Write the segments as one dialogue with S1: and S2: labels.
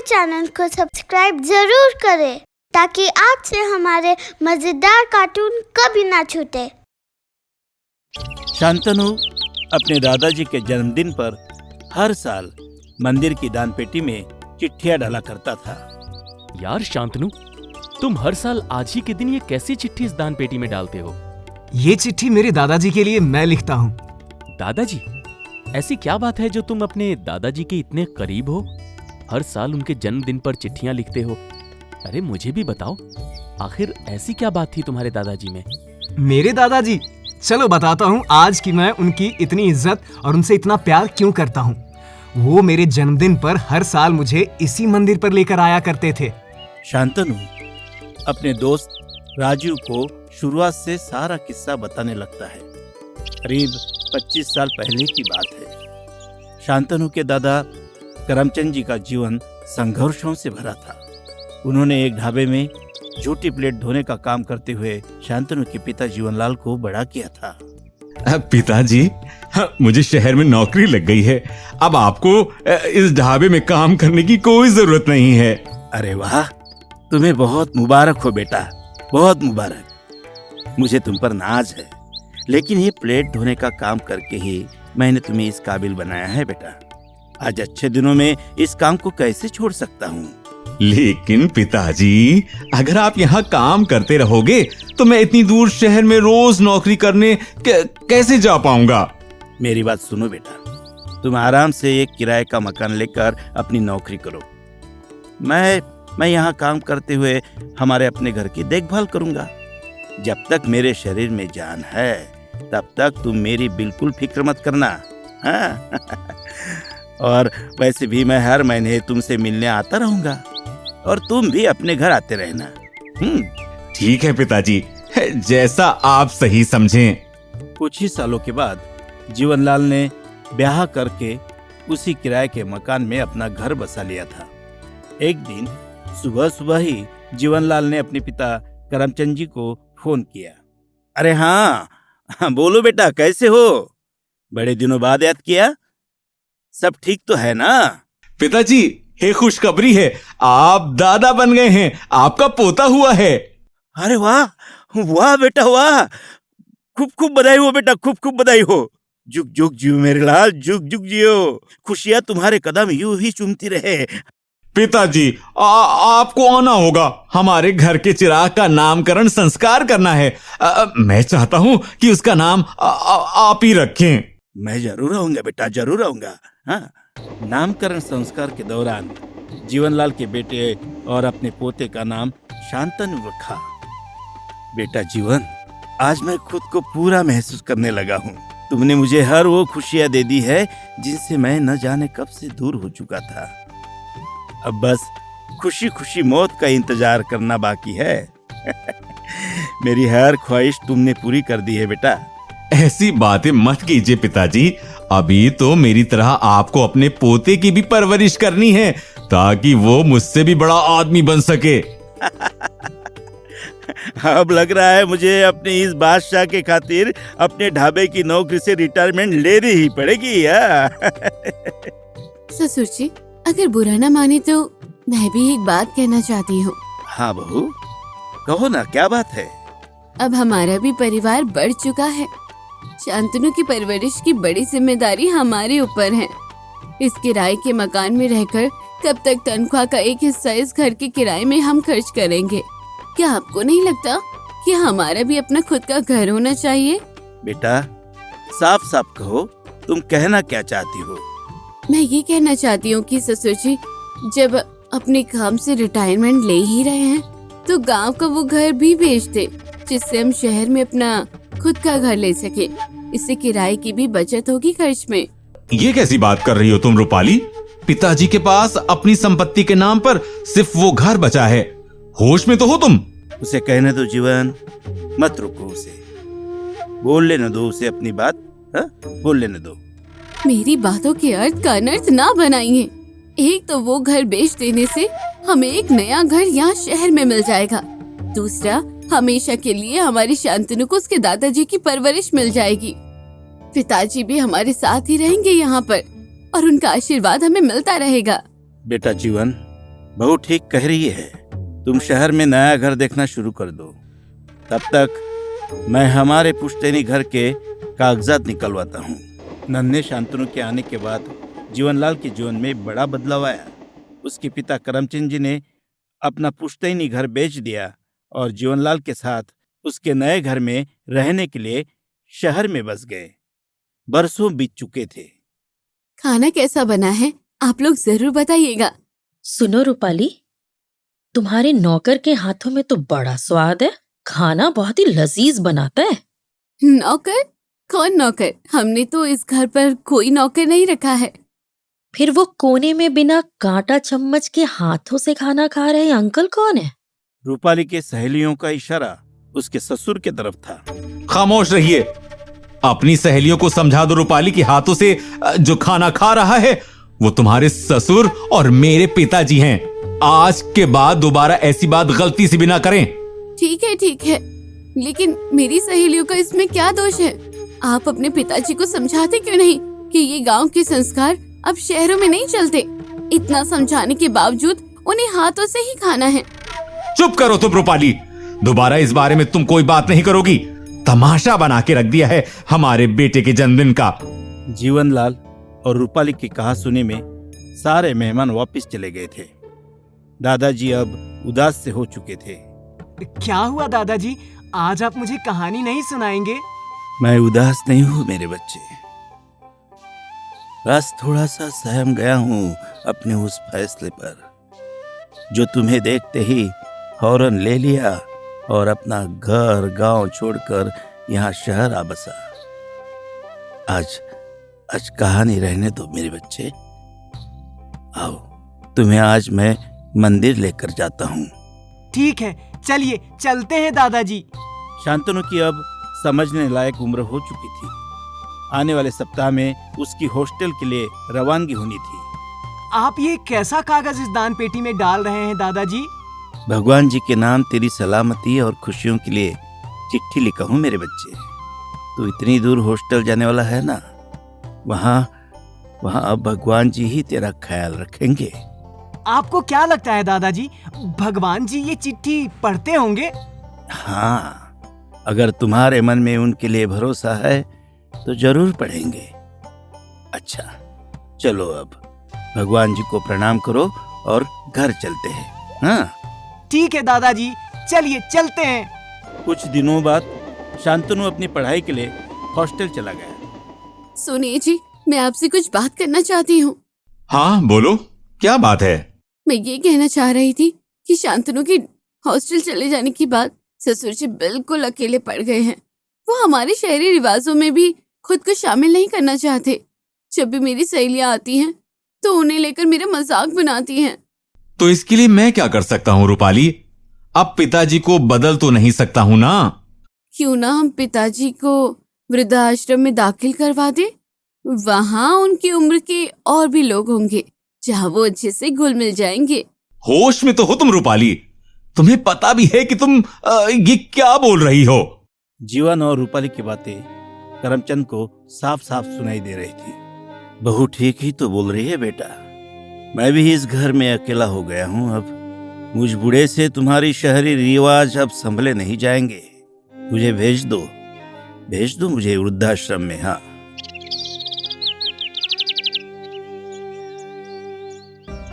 S1: हमारे चैनल को सब्सक्राइब जरूर करें ताकि आपसे हमारे मजेदार कार्टून कभी ना छूटे।
S2: शांतनु अपने दादाजी के जन्मदिन पर हर साल मंदिर की दान पेटी में चिट्ठियां डाला करता था।
S3: यार शांतनु, तुम हर साल आज ही के दिन ये कैसी चिट्ठी इस दान पेटी में डालते हो?
S4: ये चिट्ठी मेरे दादाजी के लिए मैं लिखता हूँ।
S3: दादाजी? ऐसी क्या बात है जो तुम अपने दादाजी के इतने करीब हो? हर साल उनके जन्मदिन पर चिट्ठियां लिखते हो। अरे मुझे भी बताओ, आखिर ऐसी क्या बात थी तुम्हारे दादाजी में?
S4: मेरे दादाजी? चलो बताता हूँ आज कि मैं उनकी इतनी इज्जत और उनसे इतना प्यार क्यों करता हूँ। वो मेरे जन्मदिन पर हर साल मुझे इसी मंदिर पर लेकर आया करते थे।
S2: शांतनु अपने दोस्त राजू को शुरुआत से सारा किस्सा बताने लगता है। करीब 25 साल पहले की बात है। शांतनु के दादा करमचंद जी का जीवन संघर्षों से भरा था। उन्होंने एक ढाबे में झूठी प्लेट धोने का काम करते हुए शांतनु के पिता जीवनलाल को बड़ा किया था।
S5: पिताजी, मुझे शहर में नौकरी लग गई है। अब आपको इस ढाबे में काम करने की कोई जरूरत नहीं है।
S2: अरे वाह, तुम्हें बहुत मुबारक हो बेटा, बहुत मुबारक। मुझे तुम पर नाज है, लेकिन ये प्लेट धोने का काम करके ही मैंने तुम्हें इस काबिल बनाया है बेटा। आज अच्छे दिनों में इस काम को कैसे छोड़ सकता हूँ?
S5: लेकिन पिताजी, अगर आप यहाँ काम करते रहोगे तो मैं इतनी दूर शहर में रोज नौकरी करने कैसे जा पाऊंगा? मेरी
S2: बात सुनो बेटा, तुम आराम से एक किराए का मकान लेकर अपनी नौकरी करो। मैं यहाँ काम करते हुए हमारे अपने घर की देखभाल करूंगा। जब तक मेरे शरीर में जान है तब तक तुम मेरी बिल्कुल फिक्र मत करना। हाँ? और वैसे भी मैं हर महीने तुमसे मिलने आता रहूंगा और तुम भी अपने घर आते रहना।
S5: ठीक है पिताजी, जैसा आप सही समझें।
S2: कुछ ही सालों के बाद जीवनलाल ने ब्याह करके उसी किराए के मकान में अपना घर बसा लिया था। एक दिन सुबह सुबह ही जीवनलाल ने अपने पिता करमचंद जी को फोन किया। अरे हाँ, बोलो बेटा, कैसे हो? बड़े दिनों बाद याद किया। सब ठीक तो है ना?
S5: पिताजी, ये खुशखबरी है, आप दादा बन गए हैं, आपका पोता हुआ है।
S2: अरे वाह वाह बेटा वाह, खूब खूब बधाई हो बेटा, खूब खूब बधाई हो। जुग जुग जियो मेरे लाल, जुग जुग जियो। खुशियां तुम्हारे कदम यूं ही चूमती रहे।
S5: पिताजी, आपको आना होगा। हमारे घर के चिराग का नामकरण संस्कार करना है। मैं चाहता हूँ कि उसका नाम आप ही रखें।
S2: मैं जरूर आऊंगा बेटा, जरूर आऊंगा। हाँ, नामकरण संस्कार के दौरान जीवनलाल के बेटे और अपने पोते का नाम शांतनु रखा। बेटा जीवन, आज मैं खुद को पूरा महसूस करने लगा हूँ। तुमने मुझे हर वो खुशियाँ दे दी है जिनसे मैं न जाने कब से दूर हो चुका था। अब बस खुशी खुशी मौत का इंतजार करना बाकी है। मेरी हर ख्वाहिश तुमने पूरी कर दी है बेटा।
S5: ऐसी बातें मत कीजिए पिताजी, अभी तो मेरी तरह आपको अपने पोते की भी परवरिश करनी है ताकि वो मुझसे भी बड़ा आदमी बन सके।
S2: अब लग रहा है मुझे अपने इस बादशाह के खातिर अपने ढाबे की नौकरी से रिटायरमेंट लेनी ही पड़ेगी।
S6: ससुर जी, अगर बुरा ना माने तो मैं भी एक बात कहना चाहती हूँ।
S2: हाँ बहू, कहो ना, क्या बात है?
S6: अब हमारा भी परिवार बढ़ चुका है। शांतनु की परवरिश की बड़ी जिम्मेदारी हमारे ऊपर है। इस किराए के मकान में रहकर कब तक तनख्वाह का एक हिस्सा इस घर के किराए में हम खर्च करेंगे? क्या आपको नहीं लगता कि हमारा भी अपना खुद का घर होना चाहिए?
S2: बेटा साफ साफ कहो, तुम कहना क्या चाहती हो?
S6: मैं ये कहना चाहती हूँ कि ससुर जी, जब अपने काम से रिटायरमेंट ले ही रहे हैं तो गांव का वो घर भी बेच दे जिससे हम शहर में अपना खुद का घर ले सके। इससे किराए की भी बचत होगी खर्च में।
S5: ये कैसी बात कर रही हो तुम रूपाली? पिताजी के पास अपनी संपत्ति के नाम पर सिर्फ वो घर बचा है। होश में तो हो तुम?
S2: उसे कहने दो जीवन, मत रुको उसे, बोल लेने दो उसे अपनी बात। बोल लेने दो।
S6: मेरी बातों के अर्थ का अनर्थ ना बनाइए। एक तो वो घर बेच देने से हमें एक नया घर यहाँ शहर में मिल जाएगा। दूसरा, हमेशा के लिए हमारी शांतनु को उसके दादाजी की परवरिश मिल जाएगी। पिताजी भी हमारे साथ ही रहेंगे यहाँ पर और उनका आशीर्वाद हमें मिलता रहेगा।
S2: बेटा जीवन, बहू ठीक कह रही है, तुम शहर में नया घर देखना शुरू कर दो। तब तक मैं हमारे पुश्तैनी घर के कागजात निकलवाता हूँ। नन्हे शांतनु के आने के बाद जीवनलाल के जीवन में बड़ा बदलाव आया। उसके पिता करमचंद जी ने अपना पुश्तैनी घर बेच दिया और जीवनलाल के साथ उसके नए घर में रहने के लिए शहर में बस गए। बरसों बीत चुके थे।
S6: खाना कैसा बना है आप लोग जरूर बताइएगा।
S7: सुनो रूपाली, तुम्हारे नौकर के हाथों में तो बड़ा स्वाद है, खाना बहुत ही लजीज बनाता है।
S6: नौकर? कौन नौकर? हमने तो इस घर पर कोई नौकर नहीं रखा है।
S7: फिर वो कोने में बिना कांटा चम्मच के हाथों से खाना खा रहे अंकल कौन है?
S2: रूपाली के सहेलियों का इशारा उसके ससुर के तरफ था।
S5: खामोश रहिए। अपनी सहेलियों को समझा दो रूपाली के हाथों से जो खाना खा रहा है वो तुम्हारे ससुर और मेरे पिताजी हैं। आज के बाद दोबारा ऐसी बात गलती से भी ना करें।
S6: ठीक है, लेकिन मेरी सहेलियों का इसमें क्या दोष है? आप अपने पिताजी को समझाते क्यों नहीं कि ये गांव के संस्कार अब शहरों में नहीं चलते? इतना समझाने के बावजूद उन्हें हाथों से ही खाना है।
S5: चुप करो तुम रूपाली, दोबारा इस बारे में तुम कोई बात नहीं करोगी। तमाशा बना के रख दिया है हमारे बेटे के जन्मदिन का।
S2: जीवनलाल और रूपाली की कहा सुनी में सारे मेहमान वापस चले गए थे। दादाजी अब उदास से हो चुके थे।
S4: क्या हुआ दादाजी, आज आप मुझे कहानी नहीं सुनाएंगे?
S2: मैं उदास नहीं हूँ मेरे बच्चे, बस थोड़ा सा सहम गया हूँ अपने उस फैसले पर जो तुम्हें देखते ही फौरन ले लिया और अपना घर गांव छोड़कर यहाँ शहर आ बसा। आज कहानी रहने दो मेरे बच्चे। आओ, तुम्हें आज मैं मंदिर लेकर जाता हूँ।
S4: ठीक है, चलिए चलते हैं दादाजी।
S2: शांतनु की अब समझने लायक उम्र हो चुकी थी। आने वाले सप्ताह में उसकी हॉस्टल के लिए रवानगी होनी थी।
S4: आप ये कैसा कागज इस दान पेटी में डाल रहे हैं दादाजी?
S2: भगवान जी के नाम तेरी सलामती और खुशियों के लिए चिट्ठी लिखा हूँ मेरे बच्चे। तू इतनी दूर हॉस्टल जाने वाला है ना, वहाँ अब भगवान जी ही तेरा ख्याल रखेंगे।
S4: आपको क्या लगता है दादाजी, भगवान जी ये चिट्ठी पढ़ते होंगे?
S2: हाँ, अगर तुम्हारे मन में उनके लिए भरोसा है तो जरूर पढ़ेंगे। अच्छा, चलो अब भगवान जी को प्रणाम करो और घर चलते हैं। हाँ
S4: ठीक है दादाजी, चलिए चलते हैं।
S2: कुछ दिनों बाद शांतनु अपनी पढ़ाई के लिए हॉस्टल चला गया।
S6: सुनिए जी, मैं आपसे कुछ बात करना चाहती हूँ।
S5: हाँ बोलो, क्या बात है?
S6: मैं ये कहना चाह रही थी कि शांतनु के हॉस्टल चले जाने के बाद ससुर जी बिल्कुल अकेले पड़ गए हैं। वो हमारे शहरी रिवाजों में भी खुद को शामिल नहीं करना चाहते। जब भी मेरी सहेलियां आती हैं तो उन्हें लेकर मेरा मजाक बनाती हैं।
S5: तो इसके लिए मैं क्या कर सकता हूँ रूपाली? अब पिताजी को बदल तो नहीं सकता हूँ ना?
S6: क्यों ना हम पिताजी को वृद्धाश्रम में दाखिल करवा दे। वहाँ उनकी उम्र के और भी लोग होंगे जहाँ वो अच्छे से घुल मिल जाएंगे।
S5: होश में तो हो तुम रूपाली, तुम्हें पता भी है कि तुम ये क्या बोल रही हो?
S2: जीवन और रूपाली की बातें करमचंद को साफ साफ सुनाई दे रही थी। बहू ठीक ही तो बोल रही है बेटा, मैं भी इस घर में अकेला हो गया हूँ। अब मुझ बूढ़े से तुम्हारी शहरी रिवाज अब संभले नहीं जाएंगे। मुझे भेज दो मुझे वृद्धाश्रम में। हाँ,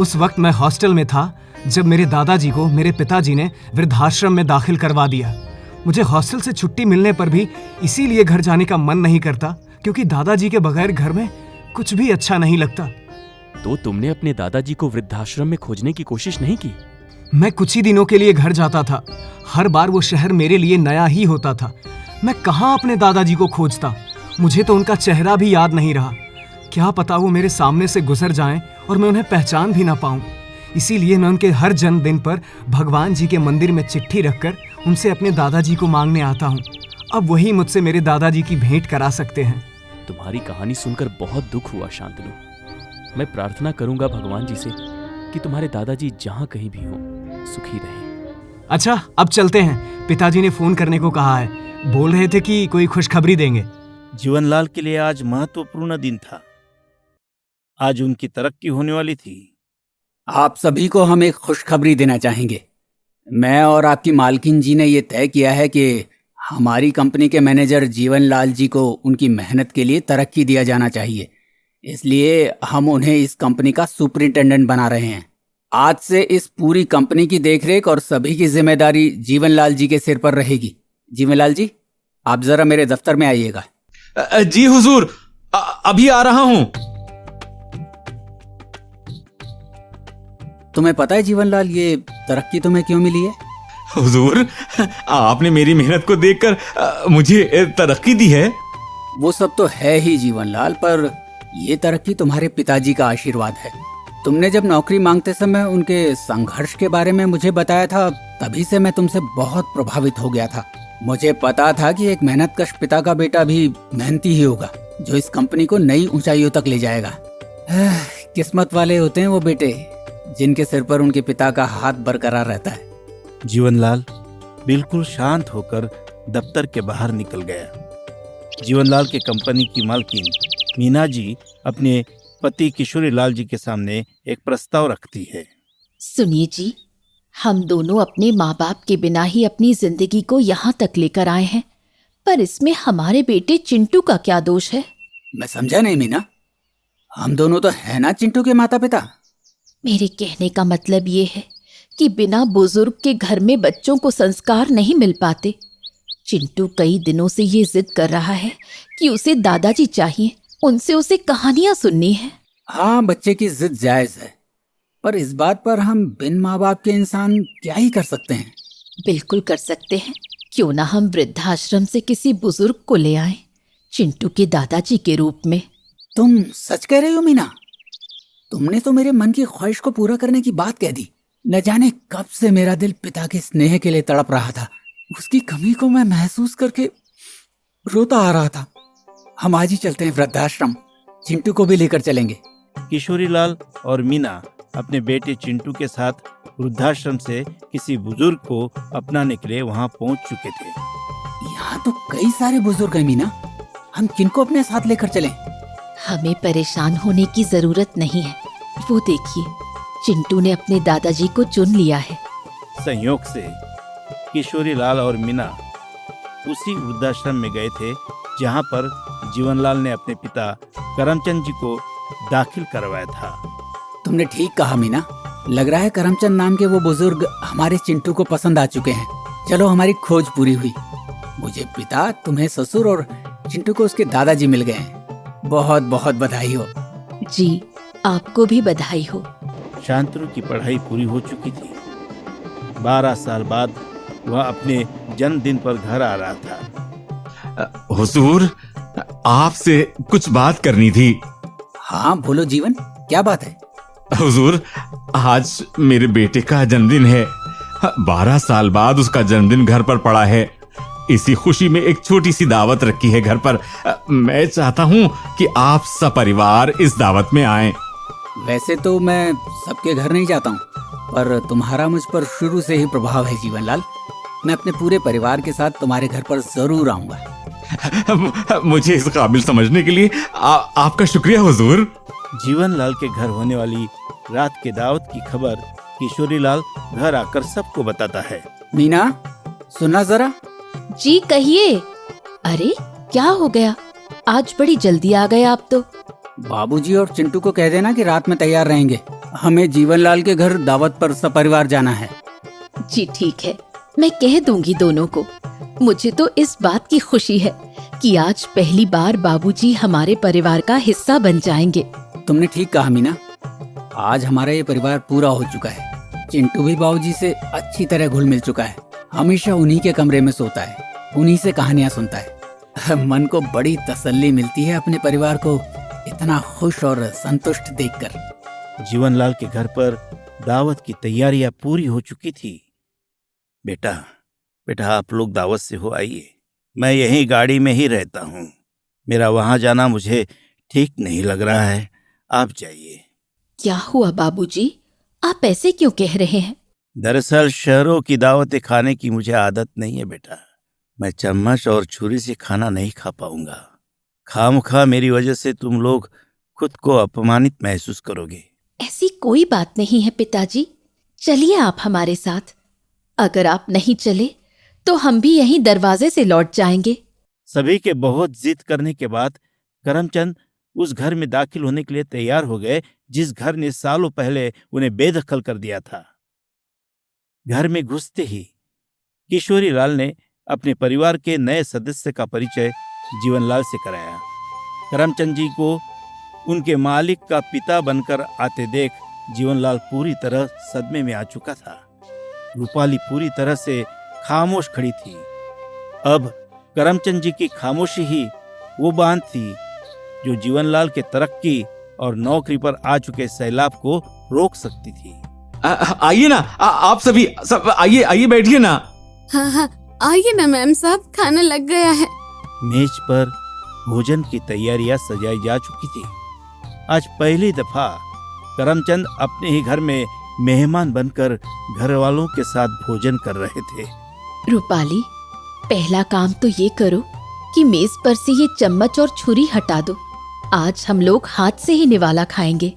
S4: उस वक्त मैं हॉस्टल में था जब मेरे दादाजी को मेरे पिताजी ने वृद्धाश्रम में दाखिल करवा दिया। मुझे हॉस्टल से छुट्टी मिलने पर भी इसीलिए घर जाने का मन नहीं करता, क्योंकि दादाजी के बगैर घर में कुछ भी अच्छा नहीं लगता।
S3: तो तुमने अपने दादाजी को वृद्धाश्रम में खोजने की कोशिश नहीं की?
S4: मैं कुछ ही दिनों के लिए घर जाता था। हर बार वो शहर मेरे लिए नया ही होता था। मैं कहाँ अपने दादाजी को खोजता? मुझे तो उनका चेहरा भी याद नहीं रहा। क्या पता वो मेरे सामने से गुजर जाएं और मैं उन्हें पहचान भी ना पाऊं। इसीलिए मैं उनके हर जन्मदिन पर भगवान जी के मंदिर में चिट्ठी रखकर उनसे अपने दादाजी को मांगने आता हूँ। अब वही मुझसे मेरे दादाजी की भेंट करा सकते हैं।
S3: तुम्हारी कहानी सुनकर बहुत दुख हुआ शांतनु। मैं प्रार्थना करूंगा भगवान जी से कि तुम्हारे दादाजी जहां कहीं भी हो सुखी रहें।
S4: अच्छा, अब चलते हैं। पिताजी ने फोन करने को कहा है। बोल रहे थे कि कोई खुशखबरी देंगे।
S2: जीवनलाल के लिए आज महत्वपूर्ण दिन था। आज उनकी तरक्की होने वाली थी।
S8: आप सभी को हम एक खुशखबरी देना चाहेंगे। मैं और आपकी मालकिन जी ने ये तय किया है कि हमारी कंपनी के मैनेजर जीवनलाल जी को उनकी मेहनत के लिए तरक्की दिया जाना चाहिए, इसलिए हम उन्हें इस कंपनी का सुपरिंटेंडेंट बना रहे हैं। आज से इस पूरी कंपनी की देखरेख और सभी की जिम्मेदारी जीवनलाल जी के सिर पर रहेगी। जीवनलाल जी, आप जरा मेरे दफ्तर में आइएगा।
S5: जी हुजूर, अभी आ रहा हूं।
S8: तुम्हें पता है जीवनलाल, ये तरक्की तुम्हें क्यों मिली है?
S5: हुजूर, आपने मेरी मेहनत को देखकर मुझे तरक्की दी है।
S8: वो सब तो है ही जीवनलाल, पर ये तरक्की तुम्हारे पिताजी का आशीर्वाद है। तुमने जब नौकरी मांगते समय उनके संघर्ष के बारे में मुझे बताया था, तभी से मैं तुमसे बहुत प्रभावित हो गया था। मुझे पता था कि एक मेहनतकश पिता का बेटा भी मेहनती ही होगा, जो इस कंपनी को नई ऊंचाइयों तक ले जाएगा। किस्मत वाले होते हैं वो बेटे जिनके सिर पर उनके पिता का हाथ बरकरार रहता है।
S2: जीवनलाल बिल्कुल शांत होकर दफ्तर के बाहर निकल गया। जीवनलाल के कंपनी की मालकिन मीना जी अपने पति किशोरी लाल जी के सामने एक प्रस्ताव रखती है।
S7: सुनिए जी, हम दोनों अपने माँ बाप के बिना ही अपनी जिंदगी को यहाँ तक लेकर आए हैं, पर इसमें हमारे बेटे चिंटू का क्या दोष है?
S8: मैं समझा नहीं मीना, हम दोनों तो है ना चिंटू के माता पिता।
S7: मेरे कहने का मतलब ये है कि बिना बुजुर्ग के घर में बच्चों को संस्कार नहीं मिल पाते। चिंटू कई दिनों से ये जिद कर रहा है कि उसे दादाजी चाहिए, उनसे उसे कहानियां सुननी है।
S8: हाँ, बच्चे की जिद जायज है, पर इस बात पर हम बिन माँ बाप के इंसान क्या ही कर सकते हैं?
S7: बिल्कुल कर सकते हैं। क्यों ना हम वृद्धाश्रम से किसी बुजुर्ग को ले आएं, चिंटू के दादाजी के रूप में।
S8: तुम सच कह रही हो मीना? तुमने तो मेरे मन की ख्वाहिश को पूरा करने की बात कह दी। न जाने कब से मेरा दिल पिता के स्नेह के लिए तड़प रहा था। उसकी कमी को मैं महसूस करके रोता आ रहा था। हम आज ही चलते हैं वृद्धाश्रम, चिंटू को भी लेकर चलेंगे।
S2: किशोरीलाल और मीना अपने बेटे चिंटू के साथ वृद्धाश्रम से किसी बुजुर्ग को अपनाने के लिए वहां पहुंच चुके थे।
S8: यहाँ तो कई सारे बुजुर्ग हैं मीना, हम किनको अपने साथ लेकर चलें?
S7: हमें परेशान होने की जरूरत नहीं है। वो देखिए, चिंटू ने अपने दादाजी को चुन लिया है।
S2: संयोग से किशोरीलाल और मीना उसी वृद्धाश्रम में गए थे जहां पर जीवनलाल ने अपने पिता करमचंद जी को दाखिल करवाया था।
S8: तुमने ठीक कहा मीना, लग रहा है करमचंद नाम के वो बुजुर्ग हमारे चिंटू को पसंद आ चुके हैं। चलो, हमारी खोज पूरी हुई। मुझे पिता, तुम्हें ससुर और चिंटू को उसके दादाजी मिल गए हैं। बहुत बहुत बधाई हो।
S7: जी, आपको भी बधाई हो।
S2: शांतनु की पढ़ाई पूरी हो चुकी थी। 12 साल बाद वह अपने जन्मदिन पर घर आ रहा था।
S5: हुजूर, आपसे कुछ बात करनी थी।
S8: हाँ बोलो जीवन, क्या बात है?
S5: हुजूर, आज मेरे बेटे का जन्मदिन है। 12 साल बाद उसका जन्मदिन घर पर पड़ा है। इसी खुशी में एक छोटी सी दावत रखी है घर पर। मैं चाहता हूँ कि आप सपरिवार इस दावत में आएं।
S8: वैसे तो मैं सबके घर नहीं जाता हूँ, पर तुम्हारा मुझ पर शुरू से ही प्रभाव है जीवनलाल। मैं अपने पूरे परिवार के साथ तुम्हारे घर पर जरूर आऊंगा।
S5: मुझे इस काबिल समझने के लिए आपका शुक्रिया हुजूर।
S2: जीवनलाल के घर होने वाली रात के दावत की खबर किशोरीलाल घर आकर सबको बताता है।
S8: मीना, सुनना जरा।
S7: जी कहिए। अरे क्या हो गया, आज बड़ी जल्दी आ गए आप तो।
S8: बाबूजी और चिंटू को कह देना कि रात में तैयार रहेंगे। हमें जीवनलाल के घर दावत पर सपरिवार जाना है।
S7: जी ठीक है, मैं कह दूंगी दोनों को। मुझे तो इस बात की खुशी है कि आज पहली बार बाबूजी हमारे परिवार का हिस्सा बन जाएंगे।
S8: तुमने ठीक कहा मीना, आज हमारा ये परिवार पूरा हो चुका है। चिंटू भी बाबूजी से अच्छी तरह घुल मिल चुका है। हमेशा उन्हीं के कमरे में सोता है, उन्हीं से कहानियां सुनता है। मन को बड़ी तसल्ली मिलती है अपने परिवार को इतना खुश और संतुष्ट देखकर।
S2: जीवनलाल के घर पर दावत की तैयारियां पूरी हो चुकी थी। बेटा आप लोग दावत से हो आइए। मैं यहीं गाड़ी में ही रहता हूँ। मेरा वहां जाना मुझे ठीक नहीं लग रहा है, आप जाइए।
S7: क्या हुआ बाबूजी, आप ऐसे क्यों कह रहे हैं?
S2: दरअसल शहरों की दावतें खाने की मुझे आदत नहीं है बेटा। मैं चम्मच और छुरी से खाना नहीं खा पाऊंगा। खामखा मेरी वजह से तुम लोग खुद को अपमानित महसूस करोगे।
S7: ऐसी कोई बात नहीं है पिताजी, चलिए आप हमारे साथ। अगर आप नहीं चले तो हम भी यहीं दरवाजे से लौट जाएंगे।
S2: सभी के बहुत जिद करने के बाद करमचंद उस घर में दाखिल होने के लिए तैयार हो गए जिस घर ने सालों पहले उन्हें बेदखल कर दिया था। घर में घुसते ही किशोरी लाल ने अपने परिवार के नए सदस्य का परिचय जीवनलाल से कराया। करमचंद जी को उनके मालिक का पिता बनकर आते देख जीवनलाल पूरी तरह सदमे में आ चुका था। रूपाली पूरी तरह से खामोश खड़ी थी। अब करमचंद जी की खामोशी ही वो बांध थी जो जीवनलाल के तरक्की और नौकरी पर आ चुके सैलाब को रोक सकती थी।
S5: आइए ना, आप सभी सब आइए, आइए बैठिए ना।
S6: हाँ हाँ, आइए ना मैम साहब, खाना लग गया है।
S2: मेज पर भोजन की तैयारियां सजाई जा चुकी थी। आज पहली दफा करमचंद अपने ही घर में मेहमान बनकर घर वालों के साथ भोजन कर रहे थे।
S7: रूपाली, पहला काम तो ये करो कि मेज पर से ये चम्मच और छुरी हटा दो। आज हम लोग हाथ से ही निवाला खाएंगे।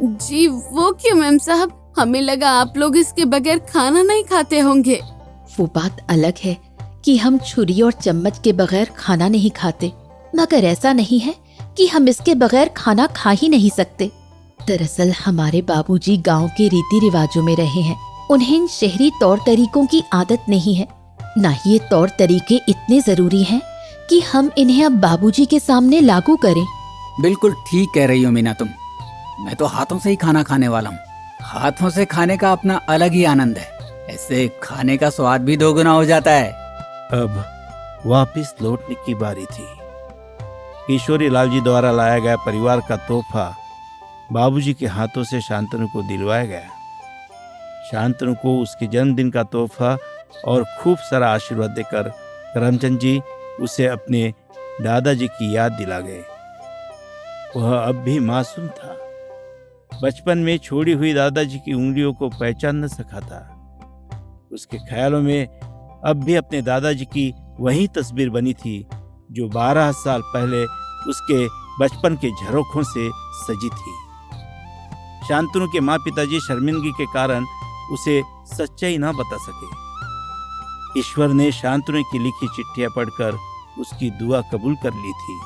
S6: जी वो क्यों मैम साहब, हमें लगा आप लोग इसके बगैर खाना नहीं खाते होंगे।
S7: वो बात अलग है कि हम छुरी और चम्मच के बगैर खाना नहीं खाते, मगर ऐसा नहीं है कि हम इसके बगैर खाना खा ही नहीं सकते। दरअसल हमारे बाबूजी गांव के रीति रिवाजों में रहे हैं, उन्हें इन शहरी तौर तरीकों की आदत नहीं है। ना ही ये तौर तरीके इतने जरूरी हैं कि हम इन्हें अब बाबूजी के सामने लागू करें।
S8: बिल्कुल ठीक कह रही हो मीना तुम। मैं तो हाथों से ही खाना खाने वाला हूँ। हाथों से खाने का अपना अलग ही आनंद है। ऐसे खाने का स्वाद भी दोगुना हो जाता है।
S2: अब वापस लौटने की बारी थी। किशोरी लाल जी द्वारा लाया गया परिवार का तोहफा बाबूजी के हाथों से शांतनु को दिलवाया गया। शांतनु को उसके जन्मदिन का तोहफा और खूब सारा आशीर्वाद देकर करमचंद जी उसे अपने दादाजी की याद दिला गए। वह अब भी मासूम था। बचपन में छोड़ी हुई दादाजी की उंगलियों को पहचान न सका था। उसके ख्यालों में अब भी अपने दादाजी की वही तस्वीर बनी थी जो 12 साल पहले उसके बचपन के झरोखों से सजी थी। शांतनु के माँ पिताजी शर्मिंदगी के कारण उसे सच्चाई ना बता सके। ईश्वर ने शांतनु की लिखी चिट्ठियां पढ़कर उसकी दुआ कबूल कर ली थी।